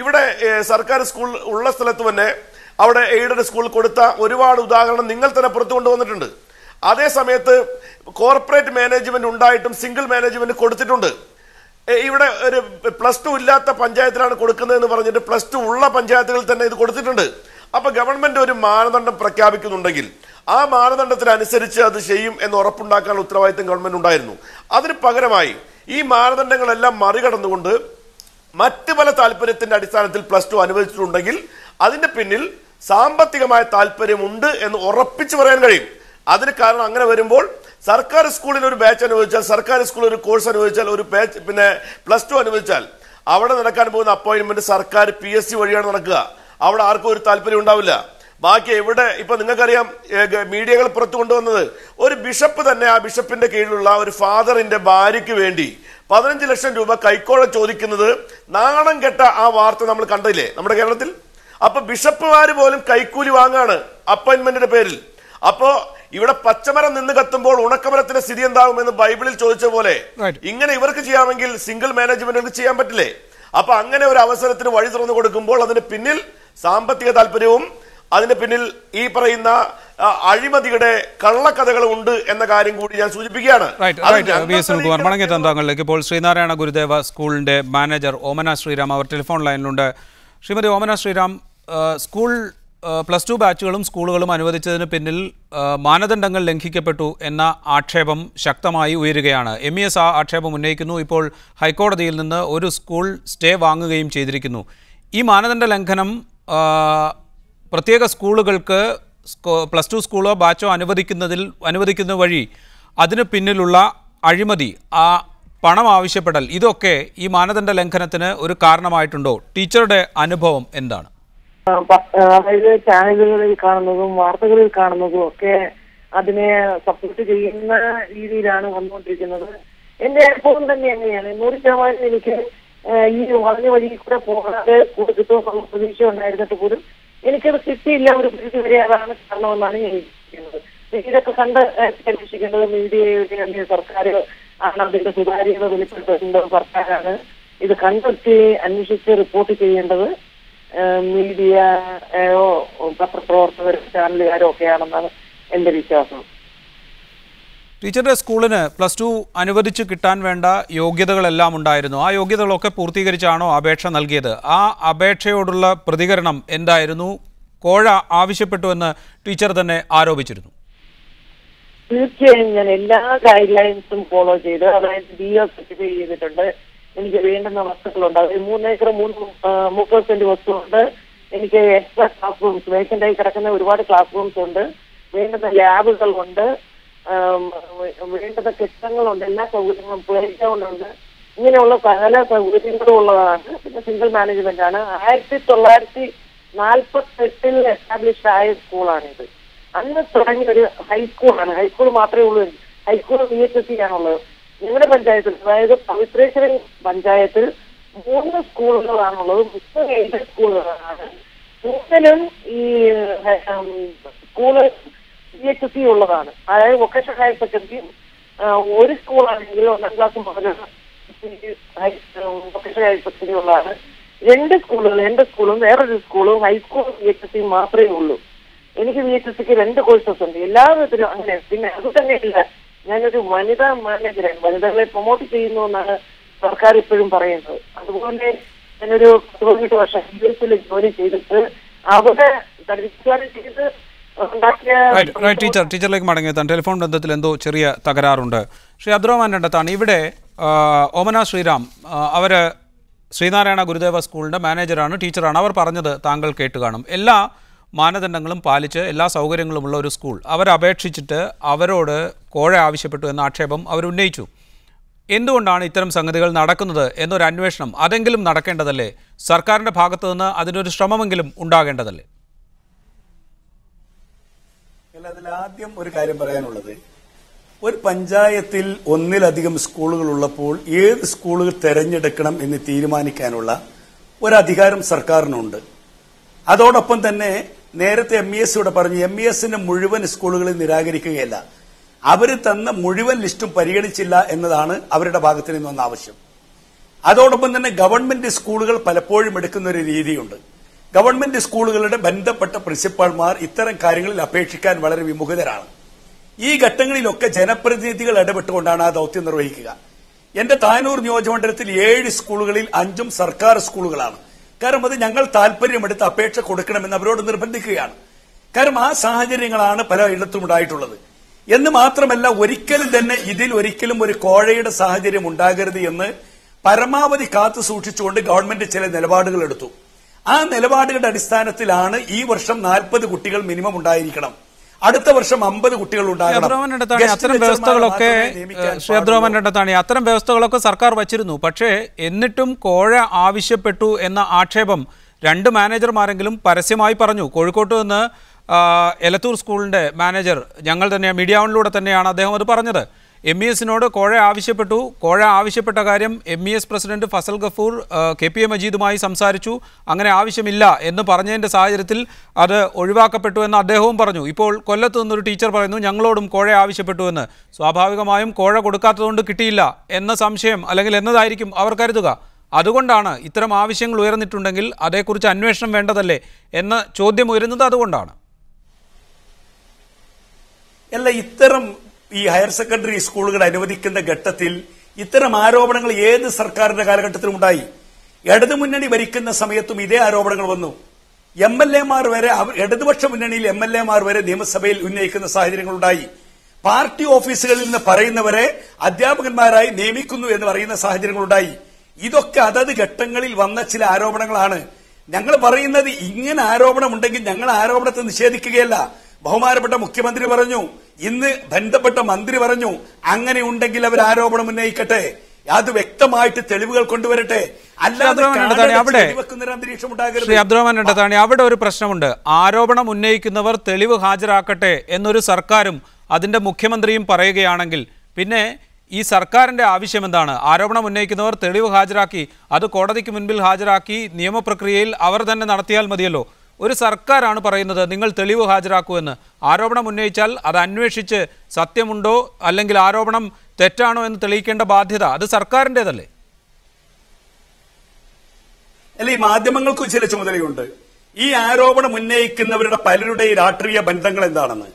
ഇവിടെ സർക്കാർ സ്കൂൾ ഉള്ള സ്ഥലത്ത് തന്നെ അവിടെ എയ്ഡഡ് സ്കൂൾ കൊടുത്ത ഒരുപാട് ഉദാഹരണം നിങ്ങൾ തന്നെ പുറത്തു കൊണ്ടുവന്നിട്ടുണ്ട്. അതേ സമയത്ത് കോർപ്പറേറ്റ് മാനേജ്മെന്റ് ഉണ്ടായിട്ടും സിംഗിൾ മാനേജ്മെന്റ് കൊടുത്തിട്ടുണ്ട്. ഇവിടെ ഒരു +2 ഇല്ലാത്ത പഞ്ചായത്തിലാണ് കൊടുക്കുന്നതെന്ന് പറഞ്ഞിട്ട് +2 ഉള്ള പഞ്ചായത്തുകളിൽ തന്നെ ഇത് കൊടുത്തിട്ടുണ്ട്. അപ്പൊ ഗവൺമെന്റ് ഒരു മാനദണ്ഡം പ്രഖ്യാപിക്കുന്നുണ്ടെങ്കിൽ ആ മാനദണ്ഡത്തിനനുസരിച്ച് അത് ചെയ്യും എന്ന് ഉറപ്പുണ്ടാക്കാനുള്ള ഉത്തരവാദിത്തം ഗവൺമെന്റ് ഉണ്ടായിരുന്നു. അതിന് പകരമായി ഈ മാനദണ്ഡങ്ങളെല്ലാം മറികടന്നുകൊണ്ട് മറ്റു പല താല്പര്യത്തിന്റെ അടിസ്ഥാനത്തിൽ +2 അനുവദിച്ചിട്ടുണ്ടെങ്കിൽ അതിന്റെ പിന്നിൽ സാമ്പത്തികമായ താല്പര്യമുണ്ട് എന്ന് ഉറപ്പിച്ചു പറയാൻ കഴിയും. അതിന് കാരണം അങ്ങനെ വരുമ്പോൾ സർക്കാർ സ്കൂളിൽ ഒരു ബാച്ച് അനുവദിച്ചാൽ, സർക്കാർ സ്കൂളിൽ ഒരു കോഴ്സ് അനുവദിച്ചാൽ, ഒരു ബാച്ച് പിന്നെ +2 അനുവദിച്ചാൽ അവിടെ നടക്കാൻ പോകുന്ന അപ്പോയിന്റ്മെന്റ് സർക്കാർ PSC വഴിയാണ് നടക്കുക. അവിടെ ആർക്കും ഒരു താല്പര്യം ഉണ്ടാവില്ല. ബാക്കി എവിടെ ഇപ്പൊ നിങ്ങൾക്കറിയാം, മീഡിയകൾ പുറത്തു കൊണ്ടുവന്നത് ഒരു ബിഷപ്പ് തന്നെ ആ ബിഷപ്പിന്റെ കീഴിലുള്ള ഒരു ഫാദറിന്റെ ഭാര്യയ്ക്ക് വേണ്ടി 15 ലക്ഷം രൂപ കൈക്കോഴ ചോദിക്കുന്നത് നാണം കെട്ട ആ വാർത്ത നമ്മൾ കണ്ടില്ലേ നമ്മുടെ കേരളത്തിൽ. അപ്പൊ ബിഷപ്പുമാര് പോലും കൈക്കൂലി വാങ്ങാണ് അപ്പോയിന്റ്മെന്റിന്റെ പേരിൽ. അപ്പോ ഇവിടെ പച്ചമരം നിന്ന് കത്തുമ്പോൾ ഉണക്കമരത്തിന്റെ സ്ഥിതി എന്താകുമെന്ന് ബൈബിളിൽ ചോദിച്ച പോലെ ഇങ്ങനെ ഇവർക്ക് ചെയ്യാമെങ്കിൽ സിംഗിൾ മാനേജ്മെന്റുകൾക്ക് ചെയ്യാൻ പറ്റില്ലേ? അപ്പൊ അങ്ങനെ ഒരു അവസരത്തിന് വഴി തുറന്നു കൊടുക്കുമ്പോൾ അതിന് പിന്നിൽ സാമ്പത്തിക താല്പര്യവും അതിന് പിന്നിൽ ഈ പറയുന്ന അഴിമതിയുടെ കള്ളക്കഥകളും ഉണ്ട് എന്ന കാര്യം കൂടി ഞാൻ സൂചിപ്പിക്കുകയാണ്. താങ്കളിലേക്ക് ഇപ്പോൾ ശ്രീനാരായണ ഗുരുദേവ സ്കൂളിന്റെ മാനേജർ ഓമന ശ്രീറാം അവർ ടെലിഫോൺ ലൈനിലുണ്ട്. ശ്രീമതി ഓമന ശ്രീറാം, സ്കൂൾ +2 ബാച്ചുകളും സ്കൂളുകളും അനുവദിച്ചതിന് പിന്നിൽ മാനദണ്ഡങ്ങൾ ലംഘിക്കപ്പെട്ടു എന്ന ആക്ഷേപം ശക്തമായി ഉയരുകയാണ്. MES ആ ആക്ഷേപം ഉന്നയിക്കുന്നു. ഇപ്പോൾ ഹൈക്കോടതിയിൽ നിന്ന് ഒരു സ്കൂൾ സ്റ്റേ വാങ്ങുകയും ചെയ്തിരിക്കുന്നു. ഈ മാനദണ്ഡ ലംഘനം പ്രത്യേക സ്കൂളുകൾക്ക് +2 സ്കൂളോ ബാച്ചോ അനുവദിക്കുന്ന വഴി അതിന് പിന്നിലുള്ള അഴിമതി, ആ പണം ആവശ്യപ്പെടൽ, ഇതൊക്കെ ഈ മാനദണ്ഡ ലംഘനത്തിന് ഒരു കാരണമായിട്ടുണ്ടോ? ടീച്ചറുടെ അനുഭവം എന്താണ്? അതായത് ചാനലുകളിൽ കാണുന്നതും വാർത്തകളിൽ കാണുന്നതും ഒക്കെ അതിനെ സപ്പോർട്ട് ചെയ്യുന്ന രീതിയിലാണ് വന്നുകൊണ്ടിരിക്കുന്നത്. എന്റെ അനുഭവം തന്നെ എങ്ങനെയാണ്, 100% എനിക്ക് ഈ വളഞ്ഞ വഴി കൂടെ പോകാതെ കിട്ടുമെന്നുള്ള പ്രതീക്ഷ ഉണ്ടായിരുന്നിട്ട് പോലും എനിക്കത് കിട്ടിയില്ല. ഒരു പരിധി വരെ അതാണ് കാരണമെന്നാണ് ഞാൻ വിശ്വസിക്കുന്നത്. ഇതൊക്കെ കണ്ട് അന്വേഷിക്കേണ്ടത് മീഡിയയുടെ അല്ലെങ്കിൽ സർക്കാർ ആണ്. അതിന്റെ സുതാര്യത വെളിപ്പെടുത്തേണ്ടത് സർക്കാരാണ്. ഇത് കണ്ടെത്തി അന്വേഷിച്ച് റിപ്പോർട്ട് ചെയ്യേണ്ടത് മീഡിയയോ പത്രപ്രവർത്തകരോ ചാനലുകാരോ ഒക്കെയാണെന്നാണ് എന്റെ വിശ്വാസം. ടീച്ചറുടെ സ്കൂളിന് +2 അനുവദിച്ച് കിട്ടാൻ വേണ്ട യോഗ്യതകളെല്ലാം ഉണ്ടായിരുന്നു. ആ യോഗ്യതകളൊക്കെ പൂർത്തീകരിച്ചാണോ അപേക്ഷ നൽകിയത്? ആ അപേക്ഷയോടുള്ള പ്രതികരണം എന്തായിരുന്നു? കോഴ ആവശ്യപ്പെട്ടുവെന്ന് ടീച്ചർ തന്നെ ആരോപിച്ചിരുന്നു. തീർച്ചയായും ഞാൻ എല്ലാ ഗൈഡ് ലൈൻസും ഫോളോ ചെയ്ത്, അതായത് DO സർട്ടിഫൈ ചെയ്തിട്ടുണ്ട്. എനിക്ക് വേണ്ടുന്ന വസ്തുക്കളുണ്ട്. അതായത് 3 ഏക്കർ 30 സെന്റ് വസ്തുണ്ട്. എനിക്ക് എക്സ്ട്രാ ക്ലാസ് റൂംസ്, വേക്കൻ്റായി കിടക്കുന്ന ഒരുപാട് ക്ലാസ് റൂംസ് ഉണ്ട്. വേണ്ടുന്ന ലാബുകളുണ്ട്, വേണ്ടുന്ന കെട്ടിടങ്ങളുണ്ട്, എല്ലാ സൗകര്യങ്ങളും, പ്ലേ ഗ്രൗണ്ട് ഉണ്ട്. ഇങ്ങനെയുള്ള സകല സൗകര്യങ്ങളും ഉള്ളതാണ്. പിന്നെ സിംഗിൾ മാനേജ്മെന്റ് ആണ്. 1948 എസ്റ്റാബ്ലിഷ്ഡ് ആയ സ്കൂളാണിത്. അന്ന് തുടങ്ങിയ ഒരു ഹൈസ്കൂളാണ്. ഹൈസ്കൂൾ മാത്രമേ ഉള്ളൂ. ഹൈസ്കൂൾ VHSE ആണുള്ളത്. ഞങ്ങളുടെ പഞ്ചായത്തിൽ, അതായത് പവിത്രേശ്വരൻ പഞ്ചായത്തിൽ 3 സ്കൂളുകളാണുള്ളത്. 3 എയ്ഡഡ് സ്കൂളുകളാണ്. 3നും ഈ സ്കൂള് VHSE ഉള്ളതാണ്. അതായത് വൊക്കേഷണൽ ഹയർ സെക്കൻഡറിയും ഒരു സ്കൂളാണെങ്കിൽ 1ാം ക്ലാസ് മുതൽ വൊക്കേഷണൽ ഹയർ സെക്കൻഡറി ഉള്ളതാണ്. 2 സ്കൂളുകൾ, എന്റെ സ്കൂളും വേറൊരു സ്കൂളും ഹൈസ്കൂൾ VHSE മാത്രമേ ഉള്ളൂ. എനിക്ക് VHSEക്ക് 2 കോഴ്സസ് ഉണ്ട്. എല്ലാ വിധത്തിലും അങ്ങനെ. പിന്നെ അത് തന്നെയല്ല, ഞാനൊരു വനിതാ മാനേജറാണ്. വനിതകളെ പ്രൊമോട്ട് ചെയ്യുന്നു എന്നാണ് സർക്കാർ ഇപ്പോഴും പറയുന്നത്. അതുപോലെ ഞാനൊരു 18 വർഷം US ജോലി ചെയ്തിട്ട് അവിടെ ചെയ്ത് ടീച്ചറിലേക്ക് മടങ്ങിയെത്താൻ ടെലിഫോൺ ബന്ധത്തിൽ എന്തോ ചെറിയ തകരാറുണ്ട്. ശ്രീ അബ്ദുറഹ്മാൻ രണ്ടത്താണ്. ഇവിടെ ഓമന ശ്രീറാം അവർ ശ്രീനാരായണ ഗുരുദേവ സ്കൂളിൻ്റെ മാനേജറാണ്, ടീച്ചറാണ്. അവർ പറഞ്ഞത് താങ്കൾ കേട്ട് കാണും. എല്ലാ മാനദണ്ഡങ്ങളും പാലിച്ച് എല്ലാ സൗകര്യങ്ങളുമുള്ള ഒരു സ്കൂൾ അവരപേക്ഷിച്ചിട്ട് അവരോട് കോഴ ആവശ്യപ്പെട്ടു എന്ന ആക്ഷേപം അവരുന്നയിച്ചു. എന്തുകൊണ്ടാണ് ഇത്തരം സംഗതികൾ നടക്കുന്നത് എന്നൊരു അന്വേഷണം അതെങ്കിലും നടക്കേണ്ടതല്ലേ? സർക്കാരിൻ്റെ ഭാഗത്തു നിന്ന് അതിനൊരു ശ്രമമെങ്കിലും ഉണ്ടാകേണ്ടതല്ലേ? അതിലാദ്യം ഒരു കാര്യം പറയാനുള്ളത്, ഒരു പഞ്ചായത്തിൽ ഒന്നിലധികം സ്കൂളുകൾ ഉള്ളപ്പോൾ ഏത് സ്കൂളുകൾ തെരഞ്ഞെടുക്കണം എന്ന് തീരുമാനിക്കാനുള്ള ഒരു അധികാരം സർക്കാരിനുണ്ട്. അതോടൊപ്പം തന്നെ നേരത്തെ MES ഇവിടെ പറഞ്ഞു, MESന്റെ മുഴുവൻ സ്കൂളുകളിൽ നിരാകരിക്കുകയല്ല, അവർ തന്ന മുഴുവൻ ലിസ്റ്റും പരിഗണിച്ചില്ല എന്നതാണ് അവരുടെ ഭാഗത്ത് നിന്നൊന്ന് ആവശ്യം. അതോടൊപ്പം തന്നെ ഗവൺമെന്റ് സ്കൂളുകൾ പലപ്പോഴും എടുക്കുന്ന ഒരു രീതിയുണ്ട്. ഗവൺമെന്റ് സ്കൂളുകളുടെ ബന്ധപ്പെട്ട പ്രിൻസിപ്പാൾമാർ ഇത്തരം കാര്യങ്ങളിൽ അപേക്ഷിക്കാൻ വളരെ വിമുഖതരാണ്. ഈ ഘട്ടങ്ങളിലൊക്കെ ജനപ്രതിനിധികൾ ഇടപെട്ടുകൊണ്ടാണ് ആ ദൌത്യം നിർവഹിക്കുക. എന്റെ താനൂർ നിയോജകമണ്ഡലത്തിൽ 7 സ്കൂളുകളിൽ 5 സർക്കാർ സ്കൂളുകളാണ്. കാരണം അത് ഞങ്ങൾ താല്പര്യമെടുത്ത് അപേക്ഷ കൊടുക്കണമെന്ന് അവരോട് നിർബന്ധിക്കുകയാണ്. കാരണം ആ സാഹചര്യങ്ങളാണ് പലയിടത്തും ഉണ്ടായിട്ടുള്ളത്. എന്ന് മാത്രമല്ല, ഒരിക്കലും തന്നെ ഇതിൽ ഒരിക്കലും ഒരു കോഴയുടെ സാഹചര്യം ഉണ്ടാകരുത് എന്ന് പരമാവധി കാത്തു സൂക്ഷിച്ചുകൊണ്ട് ഗവൺമെന്റ് ചില നിലപാടുകൾ എടുത്തു. ആ നിലപാടുകളുടെ അടിസ്ഥാനത്തിലാണ് ഈ വർഷം 40 കുട്ടികൾ മിനിമം ഉണ്ടായിരിക്കണം, അടുത്ത വർഷം 50 കുട്ടികൾ ഉണ്ടാകണം. അത്തരം വ്യവസ്ഥകളൊക്കെ സർക്കാർ വച്ചിരുന്നു. പക്ഷേ എന്നിട്ടും കോഴ ആവശ്യപ്പെട്ടു എന്ന ആക്ഷേപം 2 മാനേജർമാരെങ്കിലും പരസ്യമായി പറഞ്ഞു. കോഴിക്കോട്ട് നിന്ന് എലത്തൂർ സ്കൂളിന്റെ മാനേജർ ഞങ്ങൾ തന്നെ മീഡിയ വണിലൂടെ തന്നെയാണ് അദ്ദേഹം അത് പറഞ്ഞത്. MESനോട് കോഴ ആവശ്യപ്പെട്ടു. കോഴ ആവശ്യപ്പെട്ട കാര്യം MES president Fazal Gafoor KPA മജീദുമായി സംസാരിച്ചു. അങ്ങനെ ആവശ്യമില്ല എന്ന് പറഞ്ഞതിൻ്റെ സാഹചര്യത്തിൽ അത് ഒഴിവാക്കപ്പെട്ടു എന്ന് അദ്ദേഹവും പറഞ്ഞു. ഇപ്പോൾ കൊല്ലത്ത് നിന്നൊരു ടീച്ചർ പറയുന്നു ഞങ്ങളോടും കോഴ ആവശ്യപ്പെട്ടു എന്ന്. സ്വാഭാവികമായും കോഴ കൊടുക്കാത്തതുകൊണ്ട് കിട്ടിയില്ല എന്ന സംശയം അല്ലെങ്കിൽ എന്നതായിരിക്കും അവർ കരുതുക. അതുകൊണ്ടാണ് ഇത്തരം ആവശ്യങ്ങൾ ഉയർന്നിട്ടുണ്ടെങ്കിൽ അതേക്കുറിച്ച് അന്വേഷണം വേണ്ടതല്ലേ എന്ന ചോദ്യം ഉയരുന്നത്. അതുകൊണ്ടാണ് ഇത്തരം ഈ ഹയർ സെക്കൻഡറി സ്കൂളുകൾ അനുവദിക്കുന്ന ഘട്ടത്തിൽ ഇത്തരം ആരോപണങ്ങൾ ഏത് സർക്കാരിന്റെ കാലഘട്ടത്തിലും ഉണ്ടായി. ഇടതുമുന്നണി ഭരിക്കുന്ന സമയത്തും ഇതേ ആരോപണങ്ങൾ വന്നു. MLAമാർ വരെ, ഇടതുപക്ഷ മുന്നണിയിൽ MLAമാർ വരെ നിയമസഭയിൽ ഉന്നയിക്കുന്ന സാഹചര്യങ്ങൾ ഉണ്ടായി. പാർട്ടി ഓഫീസുകളിൽ നിന്ന് പറയുന്നവരെ അധ്യാപകന്മാരായി നിയമിക്കുന്നു എന്ന് പറയുന്ന സാഹചര്യങ്ങളുണ്ടായി. ഇതൊക്കെ അതത് ഘട്ടങ്ങളിൽ വന്ന ചില ആരോപണങ്ങളാണ്. ഞങ്ങൾ പറയുന്നത് ഇങ്ങനെ ആരോപണമുണ്ടെങ്കിൽ ഞങ്ങൾ ആരോപണത്തെ നിഷേധിക്കുകയല്ല. ബഹുമാനപ്പെട്ട മുഖ്യമന്ത്രി പറഞ്ഞു, ഇന്ന് ബന്ധപ്പെട്ട മന്ത്രി പറഞ്ഞു, അങ്ങനെ ഉണ്ടെങ്കിൽ അവർ ആരോപണം ഉന്നയിക്കട്ടെ, അത് വ്യക്തമായിട്ട് തെളിവുകൾ കൊണ്ടുവരട്ടെ, അല്ലാതെ അന്തരീക്ഷം ഉണ്ടാകരുത്. അവിടെ ഒരു പ്രശ്നമുണ്ട്. ആരോപണം ഉന്നയിക്കുന്നവർ തെളിവ് ഹാജരാക്കട്ടെ എന്നൊരു സർക്കാരും അതിന്റെ മുഖ്യമന്ത്രിയും പറയുകയാണെങ്കിൽ പിന്നെ ഈ സർക്കാരിന്റെ ആവശ്യം എന്താണ്? ആരോപണം ഉന്നയിക്കുന്നവർ തെളിവ് ഹാജരാക്കി അത് കോടതിക്ക് മുൻപിൽ ഹാജരാക്കി നിയമപ്രക്രിയയിൽ അവർ തന്നെ നടത്തിയാൽ മതിയല്ലോ. ഒരു സർക്കാരാണ് പറയുന്നത് നിങ്ങൾ തെളിവ് ഹാജരാക്കൂ എന്ന്. ആരോപണം ഉന്നയിച്ചാൽ അത് അന്വേഷിച്ച് സത്യമുണ്ടോ അല്ലെങ്കിൽ ആരോപണം തെറ്റാണോ എന്ന് തെളിയിക്കേണ്ട ബാധ്യത അത് സർക്കാരിൻ്റെതല്ലേ? അല്ല, ഈ മാധ്യമങ്ങൾക്കും ചില ചുമതലയുണ്ട്. ഈ ആരോപണം ഉന്നയിക്കുന്നവരുടെ പലരുടെ രാഷ്ട്രീയ ബന്ധങ്ങൾ എന്താണെന്ന്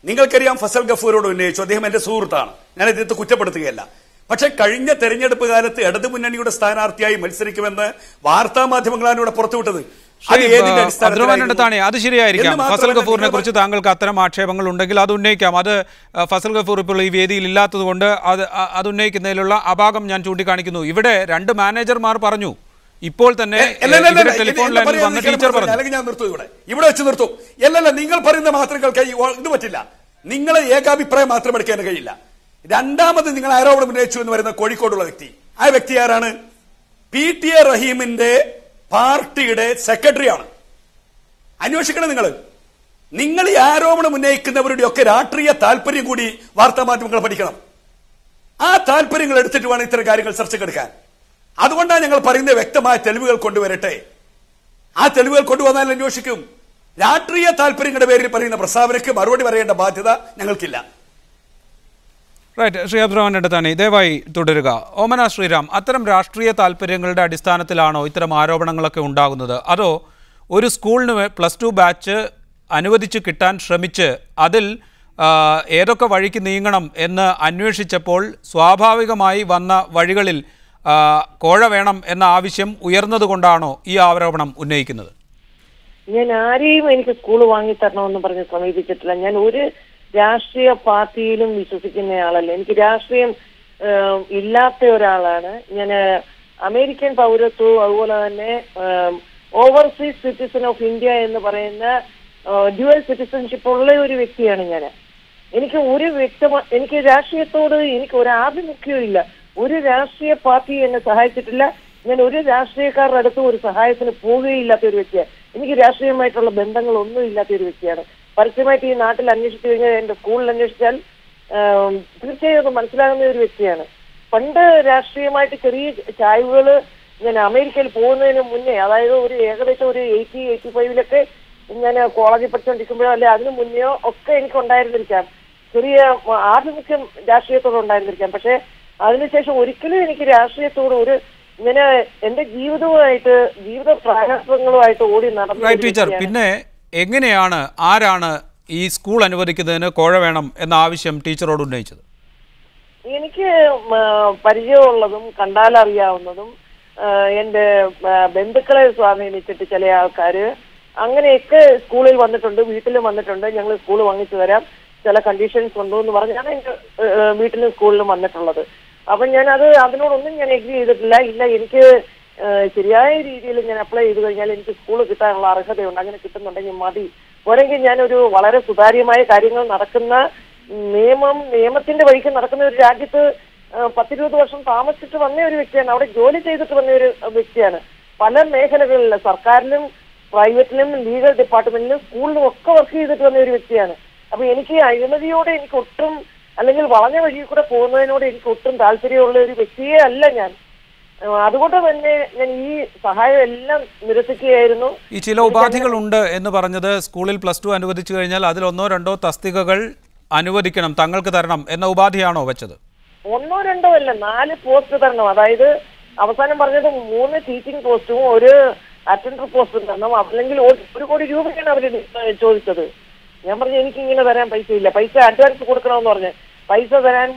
നിങ്ങൾക്കറിയാം. ഫസൽ ഗഫൂരോട് ഉന്നയിച്ചു, അദ്ദേഹം എന്റെ സുഹൃത്താണ്, ഞാൻ ഇദ്ദേഹത്തെ കുറ്റപ്പെടുത്തുകയല്ല. പക്ഷെ കഴിഞ്ഞ തെരഞ്ഞെടുപ്പ് കാലത്ത് ഇടതുമുന്നണിയുടെ സ്ഥാനാർത്ഥിയായി മത്സരിക്കുമെന്ന് വാർത്താ മാധ്യമങ്ങളാണ് ഇവിടെ പുറത്തുവിട്ടത്. അത് ശരിയായിരിക്കാം. ഫസൽ ഗഫൂറിനെ കുറിച്ച് താങ്കൾക്ക് അത്തരം ആക്ഷേപങ്ങൾ ഉണ്ടെങ്കിൽ അത് ഉന്നയിക്കാം. അത് ഫസൽ ഗഫൂർ ഇപ്പോൾ ഈ വേദിയിൽ ഇല്ലാത്തത് കൊണ്ട് അത് ഉന്നയിക്കുന്നതിലുള്ള അപാകം ഞാൻ ചൂണ്ടിക്കാണിക്കുന്നു. ഇവിടെ 2 മാനേജർമാർ പറഞ്ഞു, ഇപ്പോൾ തന്നെ ടെലിഫോൺ ലൈനിൽ വന്ന ടീച്ചർ പറഞ്ഞു. ഞാൻ നിർത്തും, ഇവിടെ വെച്ച് നിർത്തും. നിങ്ങൾ പറയുന്ന മാത്രം കേൾക്കാൻ ഇത് പറ്റില്ല. നിങ്ങളെ ഏകാഭിപ്രായം മാത്രം എടുക്കാൻ കഴിയില്ല. രണ്ടാമത് നിങ്ങൾ ആരോപണം ഉന്നയിച്ചു എന്ന് പറയുന്ന കോഴിക്കോടുള്ള വ്യക്തി, ആ വ്യക്തി ആരാണ്? PTA റഹീമിന്റെ പാർട്ടിയുടെ സെക്രട്ടറിയാണ്. അന്വേഷിക്കണം. നിങ്ങൾ ഈ ആരോപണം ഉന്നയിക്കുന്നവരുടെ ഒക്കെ രാഷ്ട്രീയ താല്പര്യം കൂടി വാർത്താ മാധ്യമങ്ങൾ പഠിക്കണം. ആ താല്പര്യങ്ങൾ എടുത്തിട്ട് വേണം ഇത്തരം കാര്യങ്ങൾ ചർച്ചക്കെടുക്കാൻ. അതുകൊണ്ടാണ് ഞങ്ങൾ പറയുന്നത് വ്യക്തമായ തെളിവുകൾ കൊണ്ടുവരട്ടെ. ആ തെളിവുകൾ കൊണ്ടുവന്നാൽ അന്വേഷിക്കും. രാഷ്ട്രീയ താല്പര്യങ്ങളുടെ പേരിൽ പറയുന്ന പ്രസ്താവനയ്ക്ക് മറുപടി പറയേണ്ട ബാധ്യത ഞങ്ങൾക്കില്ല. റൈറ്റ്. ശ്രീ അബ്ദുറഹ്മാൻ രണ്ടത്താണി, ദയവായി തുടരുക. ഓമന ശ്രീറാം, അത്തരം രാഷ്ട്രീയ താല്പര്യങ്ങളുടെ അടിസ്ഥാനത്തിലാണോ ഇത്തരം ആരോപണങ്ങളൊക്കെ ഉണ്ടാകുന്നത്? അതോ ഒരു സ്കൂളിന് +2 ബാച്ച് അനുവദിച്ച് കിട്ടാൻ ശ്രമിച്ച് അതിൽ ഏതൊക്കെ വഴിക്ക് നീങ്ങണം എന്ന് അന്വേഷിച്ചപ്പോൾ സ്വാഭാവികമായി വന്ന വഴികളിൽ കോഴ വേണം എന്ന ആവശ്യം ഉയർന്നതുകൊണ്ടാണോ ഈ ആരോപണം ഉന്നയിക്കുന്നത്? ഞാൻ ആരെയും എനിക്ക് സ്കൂൾ വാങ്ങിത്തരണമെന്ന് പറഞ്ഞ് സമീപിച്ചിട്ടില്ല. ഞാൻ ഒരു രാഷ്ട്രീയ പാർട്ടിയിലും വിശ്വസിക്കുന്നയാളല്ല. എനിക്ക് രാഷ്ട്രീയം ഇല്ലാത്ത ഒരാളാണ് ഞാൻ. അമേരിക്കൻ പൗരത്വവും അതുപോലെ തന്നെ ഓവർസീസ് സിറ്റിസൺ ഓഫ് ഇന്ത്യ എന്ന് പറയുന്ന ഡ്യുവൽ സിറ്റിസൺഷിപ്പ് ഉള്ള ഒരു വ്യക്തിയാണ് ഞാൻ. എനിക്ക് രാഷ്ട്രീയത്തോട് എനിക്ക് ഒരു ആഭിമുഖ്യവും ഇല്ല. ഒരു രാഷ്ട്രീയ പാർട്ടി എന്നെ സഹായിച്ചിട്ടില്ല. ഞാൻ ഒരു രാഷ്ട്രീയക്കാരുടെ അടുത്ത് ഒരു സഹായത്തിന് പോവുകയില്ലാത്ത ഒരു വ്യക്തിയാണ്. എനിക്ക് രാഷ്ട്രീയമായിട്ടുള്ള ബന്ധങ്ങളൊന്നും ഇല്ലാത്ത ഒരു വ്യക്തിയാണ്. പരസ്യമായിട്ട് ഈ നാട്ടിൽ അന്വേഷിച്ചു കഴിഞ്ഞാൽ, എന്റെ സ്കൂളിൽ അന്വേഷിച്ചാൽ തീർച്ചയായും അത് മനസ്സിലാകുന്ന ഒരു വ്യക്തിയാണ്. പണ്ട് രാഷ്ട്രീയമായിട്ട് ചെറിയ ചായ്വുകൾ ഞാൻ അമേരിക്കയിൽ പോകുന്നതിന് മുന്നേ, അതായത് ഏകദേശം ഒരു 85-ലൊക്കെ ഞാൻ കോളേജിൽ പഠിച്ചുകൊണ്ടിരിക്കുമ്പോഴോ അല്ലെ അതിനു മുന്നെയോ ഒക്കെ എനിക്ക് ഉണ്ടായിരുന്നിരിക്കാം, ചെറിയ ആഭിമുഖ്യം രാഷ്ട്രീയത്തോട് ഉണ്ടായിരുന്നിരിക്കാം. പക്ഷെ അതിനുശേഷം ഒരിക്കലും എനിക്ക് രാഷ്ട്രീയത്തോട് ഒരു ഇങ്ങനെ എന്റെ ജീവിത പ്രയാസങ്ങളുമായിട്ട് ഓടി നടന്നു. ടീച്ചർ, പിന്നെ എങ്ങനെയാണ് ആരാണ് ഈ സ്കൂൾ അനുവദിക്കുന്നതിന് കോഴ വേണം എന്ന ആവശ്യം ടീച്ചറോട് ഉന്നയിച്ചത്? എനിക്ക് പരിചയമുള്ളതും കണ്ടാലറിയാവുന്നതും എന്റെ ബന്ധുക്കളെ സ്വാധീനിച്ചിട്ട് ചില ആൾക്കാര് അങ്ങനെയൊക്കെ സ്കൂളിൽ വന്നിട്ടുണ്ട്, വീട്ടിലും വന്നിട്ടുണ്ട്. ഞങ്ങൾ സ്കൂൾ വാങ്ങിച്ചു തരാം, ചില കണ്ടീഷൻസ് ഉണ്ടോ എന്ന് പറഞ്ഞാണ് എന്റെ വീട്ടിലും സ്കൂളിലും വന്നിട്ടുള്ളത്. അപ്പൊ അതിനോടൊന്നും ഞാൻ എഗ്രി ചെയ്തിട്ടില്ല. ഇല്ല, എനിക്ക് ശരിയായ രീതിയിൽ ഞാൻ അപ്ലൈ ചെയ്ത് കഴിഞ്ഞാൽ എനിക്ക് സ്കൂൾ കിട്ടാനുള്ള അർഹതയുണ്ട്, അങ്ങനെ കിട്ടുന്നുണ്ടെങ്കിൽ മതി. പോരെങ്കിൽ ഞാനൊരു വളരെ സുതാര്യമായ കാര്യങ്ങൾ നടക്കുന്ന നിയമത്തിന്റെ വഴിക്ക് നടക്കുന്ന ഒരു രാജ്യത്ത് 10-20 വർഷം താമസിച്ചിട്ട് വന്ന ഒരു വ്യക്തിയാണ്, അവിടെ ജോലി ചെയ്തിട്ട് വന്ന ഒരു വ്യക്തിയാണ്. പല മേഖലകളിലും സർക്കാരിലും പ്രൈവറ്റിലും ലീഗൽ ഡിപ്പാർട്ട്മെന്റിലും സ്കൂളിലും ഒക്കെ വർക്ക് ചെയ്തിട്ട് വന്ന ഒരു വ്യക്തിയാണ്. അപ്പൊ എനിക്ക് അഴിമതിയോടെ എനിക്ക് ഒട്ടും, അല്ലെങ്കിൽ വളഞ്ഞ വഴിയിൽ കൂടെ പോകുന്നതിനോട് എനിക്ക് ഒട്ടും താല്പര്യമുള്ള ഒരു വ്യക്തിയെ അല്ല ഞാൻ. അതുകൊണ്ട് തന്നെ ഞാൻ ഈ സഹായം എല്ലാം നിരസിക്കുകയായിരുന്നു. ഈ ചില ഉപാധികളുണ്ട് എന്ന് പറഞ്ഞത് സ്കൂളിൽ +2 അനുവദിച്ചു കഴിഞ്ഞാൽ അതിൽ 1-2 തസ്തികകൾ അനുവദിക്കണം, തങ്ങൾക്ക് തരണം എന്ന ഉപാധിയാണോ വെച്ചത്? 1-2 അല്ല, 4 പോസ്റ്റ് തരണം. അതായത് അവസാനം പറഞ്ഞത് 3 ടീച്ചിങ് പോസ്റ്റും 1 അറ്റൻഡർ പോസ്റ്റും തരണം, അല്ലെങ്കിൽ 1 കോടി രൂപയാണ് അവർ ചോദിച്ചത്. ഞാൻ പറഞ്ഞു എനിക്കിങ്ങനെ തരാൻ പൈസ ഇല്ല, പൈസ അഡ്വാൻസ് കൊടുക്കണമെന്ന് പറഞ്ഞ്. പൈസ തരാൻ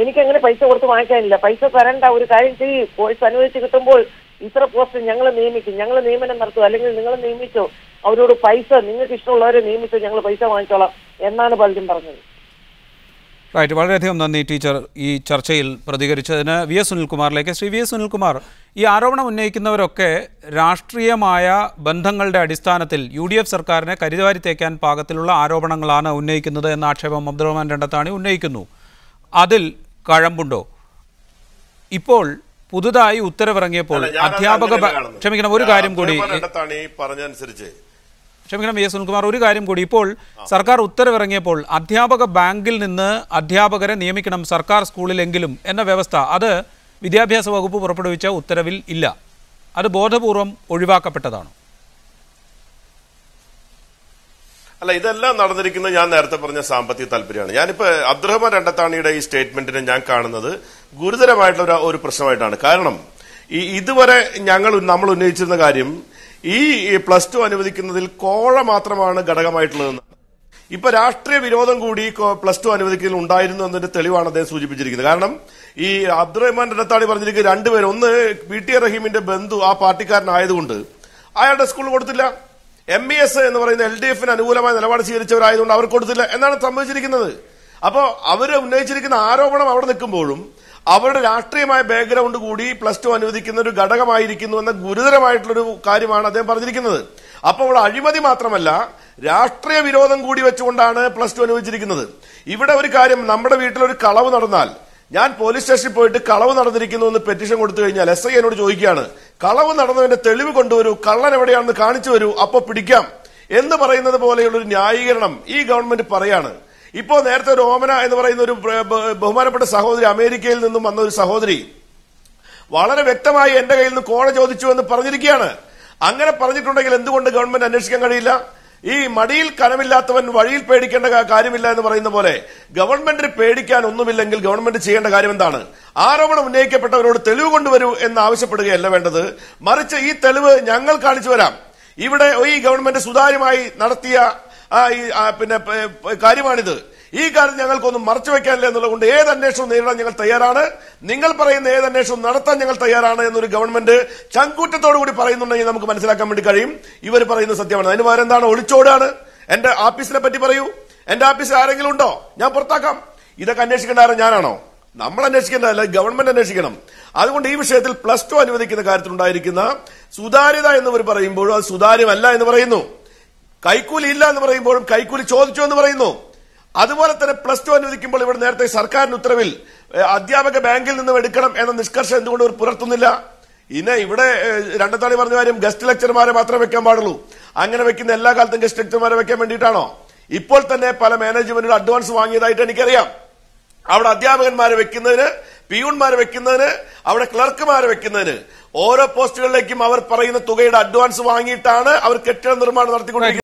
എനിക്കങ്ങനെ പൈസ കൊടുത്ത് വാങ്ങിക്കാനില്ല. പൈസ തരേണ്ട, ഒരു കാര്യം ചെയ്യ്, കോഴ്സ് അനുവദിച്ച് കിട്ടുമ്പോൾ ഇത്ര പോസ്റ്റ് ഞങ്ങൾ നിയമിക്കും, ഞങ്ങൾ നിയമനം നടത്തും, അല്ലെങ്കിൽ നിങ്ങൾ നിയമിച്ചോ, അവരോട് പൈസ നിങ്ങൾക്ക് ഇഷ്ടമുള്ളവരെ നിയമിച്ചോ, ഞങ്ങൾ പൈസ വാങ്ങിച്ചോളാം എന്നാണ് പലരും പറഞ്ഞത്. റൈറ്റ്, വളരെയധികം നന്ദി ടീച്ചർ ഈ ചർച്ചയിൽ പ്രതികരിച്ചതിന്. വി എസ് സുനിൽകുമാറിലേക്ക്. ശ്രീ വി എസ് സുനിൽകുമാർ, ഈ ആരോപണം ഉന്നയിക്കുന്നവരൊക്കെ രാഷ്ട്രീയമായ ബന്ധങ്ങളുടെ അടിസ്ഥാനത്തിൽ UDF സർക്കാരിനെ കരിവാരി തേക്കാൻ പാകത്തിലുള്ള ആരോപണങ്ങളാണ് ഉന്നയിക്കുന്നത് എന്ന ആക്ഷേപം അബ്ദുറഹ്മാൻ രണ്ടത്താണി ഉന്നയിക്കുന്നു. അതിൽ കഴമ്പുണ്ടോ? ഇപ്പോൾ പുതുതായി ഉത്തരവിറങ്ങിയപ്പോൾ അധ്യാപക ഒരു കാര്യം കൂടി പറഞ്ഞനുസരിച്ച് വി എസ് സുനിൽകുമാർ, ഒരു കാര്യം കൂടി, ഇപ്പോൾ സർക്കാർ ഉത്തരവിറങ്ങിയപ്പോൾ അധ്യാപക ബാങ്കിൽ നിന്ന് അധ്യാപകരെ നിയമിക്കണം സർക്കാർ സ്കൂളിലെങ്കിലും എന്ന വ്യവസ്ഥ, അത് വിദ്യാഭ്യാസ വകുപ്പ് പുറപ്പെടുവിച്ച ഉത്തരവിൽ ഇല്ല. അത് ബോധപൂർവം ഒഴിവാക്കപ്പെട്ടതാണ്. അല്ല, ഇതെല്ലാം നടന്നിരിക്കുന്നത് ഞാൻ നേരത്തെ പറഞ്ഞ സാമ്പത്തിക താല്പര്യമാണ്. ഞാനിപ്പോ അബ്ദുറഹ്മാൻ രണ്ടത്താണിയുടെ ഈ സ്റ്റേറ്റ്മെന്റിനെ ഞാൻ കാണുന്നത് ഗുരുതരമായിട്ടുള്ള ഒരു പ്രശ്നമായിട്ടാണ്. കാരണം ഇതുവരെ നമ്മൾ ഉന്നയിച്ചിരുന്ന കാര്യം ഈ +2 അനുവദിക്കുന്നതിൽ കോഴ മാത്രമാണ് ഘടകമായിട്ടുള്ളതെന്ന്. ഇപ്പൊ രാഷ്ട്രീയ വിരോധം കൂടി +2 അനുവദിക്കുന്നതിൽ ഉണ്ടായിരുന്നു എന്നതിന്റെ തെളിവാണ് അദ്ദേഹം സൂചിപ്പിച്ചിരിക്കുന്നത്. കാരണം ഈ അബ്ദുറഹ്മാൻ രണ്ടത്താണി പറഞ്ഞിരിക്കുന്നത് 2 പേര്, ഒന്ന് PT റഹീമിന്റെ ബന്ധു ആ പാർട്ടിക്കാരനായതുകൊണ്ട് അയാളുടെ സ്കൂൾ കൊടുത്തില്ല, MES എന്ന് പറയുന്ന LDFന് അനുകൂലമായ നിലപാട് സ്വീകരിച്ചവരായതുകൊണ്ട് അവർ കൊടുത്തില്ല എന്നാണ് സംഭവിച്ചിരിക്കുന്നത്. അപ്പോ അവര് ഉന്നയിച്ചിരിക്കുന്ന ആരോപണം അവിടെ നിൽക്കുമ്പോഴും അവരുടെ രാഷ്ട്രീയമായ ബാക്ക്ഗ്രൗണ്ട് കൂടി +2 അനുവദിക്കുന്ന ഒരു ഘടകമായിരിക്കുന്നു എന്ന ഗുരുതരമായിട്ടുള്ളൊരു കാര്യമാണ് അദ്ദേഹം പറഞ്ഞിരിക്കുന്നത്. അപ്പോൾ ഇവിടെ അഴിമതി മാത്രമല്ല രാഷ്ട്രീയ വിരോധം കൂടി വെച്ചുകൊണ്ടാണ് +2 അനുവദിച്ചിരിക്കുന്നത്. ഇവിടെ ഒരു കാര്യം, നമ്മുടെ വീട്ടിലൊരു കളവ് നടന്നാൽ ഞാൻ പോലീസ് സ്റ്റേഷനിൽ പോയിട്ട് കളവ് നടന്നിരിക്കുന്നു എന്ന് പെറ്റീഷൻ കൊടുത്തു കഴിഞ്ഞാൽ SI എന്നോട് ചോദിക്കുകയാണ്, കളവ് നടന്നതിന്റെ തെളിവ് കൊണ്ടുവരൂ, കള്ളൻ എവിടെയാണെന്ന് കാണിച്ചു വരൂ, അപ്പൊ പിടിക്കാം എന്ന് പറയുന്നത് പോലെയുള്ളൊരു ന്യായീകരണം ഈ ഗവൺമെന്റ് പറയാണ്. ഇപ്പോ നേരത്തെ ഒരു ഓമന എന്ന് പറയുന്ന ഒരു ബഹുമാനപ്പെട്ട സഹോദരി, അമേരിക്കയിൽ നിന്നും വന്ന ഒരു സഹോദരി വളരെ വ്യക്തമായി എന്റെ കയ്യിൽ നിന്ന് കോഴ ചോദിച്ചു എന്ന് പറഞ്ഞിരിക്കുകയാണ്. അങ്ങനെ പറഞ്ഞിട്ടുണ്ടെങ്കിൽ എന്തുകൊണ്ട് ഗവൺമെന്റ് അന്വേഷിക്കാൻ കഴിയില്ല? ഈ മടിയിൽ കനമില്ലാത്തവൻ വഴിയിൽ പേടിക്കേണ്ട കാര്യമില്ല എന്ന് പറയുന്ന പോലെ ഗവൺമെന്റിന് പേടിക്കാൻ ഒന്നുമില്ലെങ്കിൽ ഗവൺമെന്റ് ചെയ്യേണ്ട കാര്യം എന്താണ്? ആരോപണം ഉന്നയിക്കപ്പെട്ടവരോട് തെളിവ് കൊണ്ടുവരൂ എന്ന് ആവശ്യപ്പെടുകയല്ല വേണ്ടത്, മറിച്ച് ഈ തെളിവ് ഞങ്ങൾ കാണിച്ചു വരാം. ഇവിടെ ഈ ഗവൺമെന്റ് സുതാര്യമായി നടത്തിയ കാര്യമാണിത്. ഈ കാര്യം ഞങ്ങൾക്കൊന്നും മറച്ചുവെക്കാനില്ല എന്നുള്ളതുകൊണ്ട് ഏത് അന്വേഷണവും നേരിടാൻ ഞങ്ങൾ തയ്യാറാണ്, നിങ്ങൾ പറയുന്ന ഏത് അന്വേഷണവും നടത്താൻ ഞങ്ങൾ തയ്യാറാണ് എന്നൊരു ഗവൺമെന്റ് ചങ്കൂറ്റത്തോടുകൂടി പറയുന്നുണ്ടെങ്കിൽ നമുക്ക് മനസ്സിലാക്കാൻ വേണ്ടി കഴിയും ഇവർ പറയുന്നത് സത്യമാണ്. അതിന് പകരം എന്താണ്? ഒളിച്ചോടാണ്. എന്റെ ആഫീസിനെ പറ്റി പറയൂ, എന്റെ ആഫീസിൽ ആരെങ്കിലും ഉണ്ടോ, ഞാൻ പുറത്താക്കാം. ഇതൊക്കെ അന്വേഷിക്കേണ്ട ആരും ഞാനാണോ? നമ്മൾ അന്വേഷിക്കേണ്ടതല്ല, ഗവൺമെന്റ് അന്വേഷിക്കണം. അതുകൊണ്ട് ഈ വിഷയത്തിൽ +2 അനുവദിക്കുന്ന കാര്യത്തിൽ ഉണ്ടായിരിക്കുന്ന സുതാര്യത എന്നിവർ പറയുമ്പോഴും അത് സുതാര്യമല്ല എന്ന് പറയുന്നു. കൈക്കൂലി ഇല്ല എന്ന് പറയുമ്പോഴും കൈക്കൂലി ചോദിച്ചു എന്ന് പറയുന്നു. അതുപോലെ തന്നെ +2 അനുവദിക്കുമ്പോൾ ഇവിടെ നേരത്തെ സർക്കാരിന്റെ ഉത്തരവിൽ അധ്യാപക ബാങ്കിൽ നിന്നും എടുക്കണം എന്ന നിഷ്കർഷം എന്തുകൊണ്ട് ഇവർ പുലർത്തുന്നില്ല? ഇവിടെ രണ്ടത്താണി പറഞ്ഞ കാര്യം ഗസ്റ്റ് ലെക്ചർമാരെ മാത്രമേ വെക്കാൻ പാടുള്ളൂ. അങ്ങനെ വെക്കുന്ന എല്ലാ കാലത്തും ഗസ്റ്റ് ലെക്ചർമാരെ വെക്കാൻ വേണ്ടിയിട്ടാണോ? ഇപ്പോൾ തന്നെ പല മാനേജ്മെന്റുകൾ അഡ്വാൻസ് വാങ്ങിയതായിട്ട് എനിക്കറിയാം. അവിടെ അധ്യാപകന്മാരെ വെക്കുന്നതിന്, പിയൂൺമാരെ വെക്കുന്നതിന്, അവിടെ ക്ലർക്കുമാരെ വെക്കുന്നതിന് ഓരോ പോസ്റ്റുകളിലേക്കും അവർ പറയുന്ന തുകയുടെ അഡ്വാൻസ് വാങ്ങിയിട്ടാണ് അവർ കെട്ടിട നിർമ്മാണം നടത്തിക്കൊണ്ടിരിക്കുന്നത്.